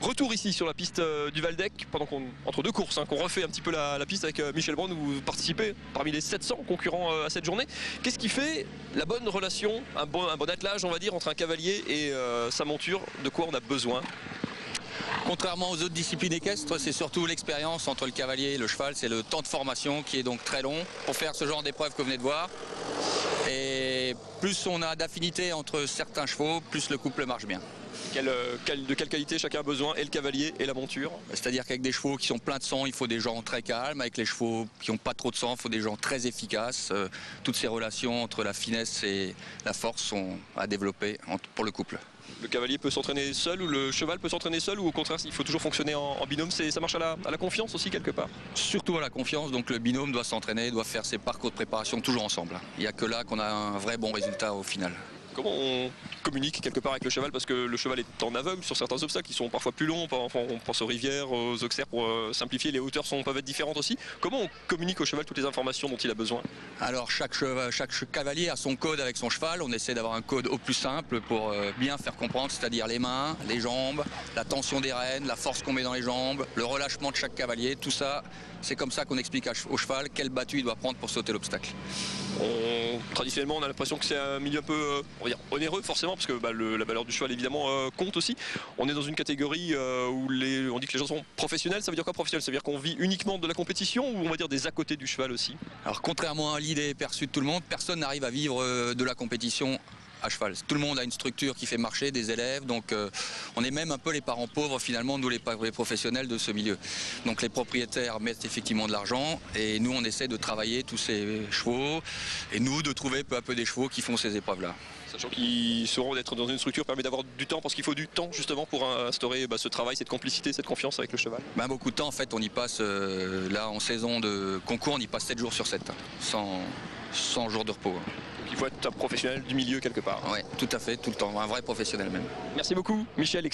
Retour ici sur la piste du Valdec, pendant entre deux courses, qu'on refait un petit peu la piste avec Michel Braun, où vous participez parmi les 700 concurrents à cette journée. Qu'est-ce qui fait la bonne relation, un bon attelage, on va dire, entre un cavalier et sa monture? De quoi on a besoin? Contrairement aux autres disciplines équestres, c'est surtout l'expérience entre le cavalier et le cheval. C'est le temps de formation qui est donc très long pour faire ce genre d'épreuve que vous venez de voir. Et plus on a d'affinité entre certains chevaux, plus le couple marche bien. De quelle qualité chacun a besoin, et le cavalier et la monture? C'est-à-dire qu'avec des chevaux qui sont pleins de sang, il faut des gens très calmes. Avec les chevaux qui n'ont pas trop de sang, il faut des gens très efficaces. Toutes ces relations entre la finesse et la force sont à développer pour le couple. Le cavalier peut s'entraîner seul, ou le cheval peut s'entraîner seul, ou au contraire il faut toujours fonctionner en binôme? Ça marche à la confiance aussi quelque part? Surtout à la confiance, donc le binôme doit s'entraîner, doit faire ses parcours de préparation toujours ensemble. Il n'y a que là qu'on a un vrai bon résultat au final. Comment on communique quelque part avec le cheval? Parce que le cheval est en aveugle sur certains obstacles qui sont parfois plus longs. On pense aux rivières, aux auxerres pour simplifier. Les hauteurs peuvent être différentes aussi. Comment on communique au cheval toutes les informations dont il a besoin? Alors chaque cavalier a son code avec son cheval. On essaie d'avoir un code au plus simple pour bien faire comprendre, c'est-à-dire les mains, les jambes, la tension des rênes, la force qu'on met dans les jambes, le relâchement de chaque cavalier. Tout ça, c'est comme ça qu'on explique au cheval quelle battue il doit prendre pour sauter l'obstacle. Traditionnellement, on a l'impression que c'est un milieu un peu on va dire onéreux, forcément, parce que la valeur du cheval évidemment compte aussi. On est dans une catégorie où on dit que les gens sont professionnels. Ça veut dire quoi, professionnel? Ça veut dire qu'on vit uniquement de la compétition, ou on va dire des à côté du cheval aussi? Alors contrairement à l'idée perçue de tout le monde, personne n'arrive à vivre de la compétition à cheval. Tout le monde a une structure qui fait marcher des élèves, donc on est même un peu les parents pauvres finalement, nous les professionnels de ce milieu. Donc les propriétaires mettent effectivement de l'argent, et nous on essaie de travailler tous ces chevaux, et nous de trouver peu à peu des chevaux qui font ces épreuves-là. Sachant qu'ils sauront d'être dans une structure permet d'avoir du temps, parce qu'il faut du temps justement pour instaurer ce travail, cette complicité, cette confiance avec le cheval. Beaucoup de temps en fait, on y passe, là en saison de concours, on y passe 7 jours sur 7, sans jour de repos. Donc il faut être un professionnel du milieu quelque part. Oui, tout à fait, tout le temps, un vrai professionnel même. Merci beaucoup Michel.